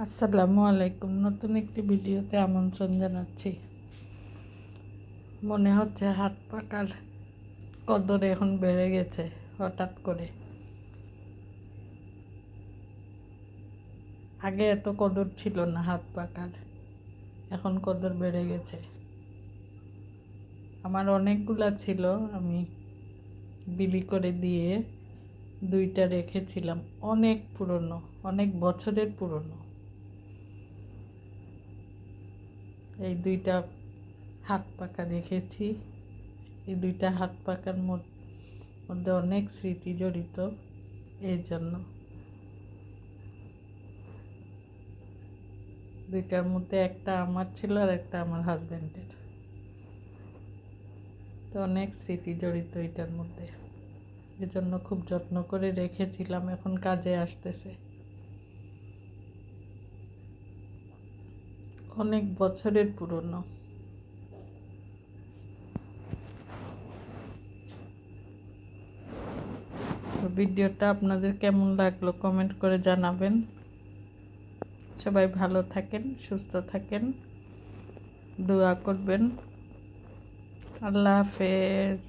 আসসালামু আলাইকুম। নতুন একটি ভিডিওতে আমন্ত্রণ জানাচ্ছি। মনে হচ্ছে হাত পাকার কদর এখন বেড়ে গেছে হঠাৎ করে। আগে এত কদর ছিল না হাত পাকার, এখন কদর বেড়ে গেছে। আমার অনেকগুলা ছিল, আমি বিলি করে দিয়ে দুইটা রেখেছিলাম। অনেক পুরনো, অনেক বছরের পুরনো। এই দুইটা হাত পাকা রেখেছি। এই দুইটা হাত পাকার মধ্যে অনেক স্মৃতি জড়িত। এই জন্য দুইটার মধ্যে একটা আমার ছিল আর একটা আমার হাজব্যান্ডের। তো অনেক স্মৃতি জড়িত এটার মধ্যে, এজন্য খুব যত্ন করে রেখেছিলাম। এখন কাজে আসতেছে। অনেক বছরের পুরনো। ভিডিওটা আপনাদের কেমন লাগলো কমেন্ট করে জানাবেন। সবাই ভালো থাকেন, সুস্থ থাকেন, দোয়া করবেন। আল্লাহ হাফেজ।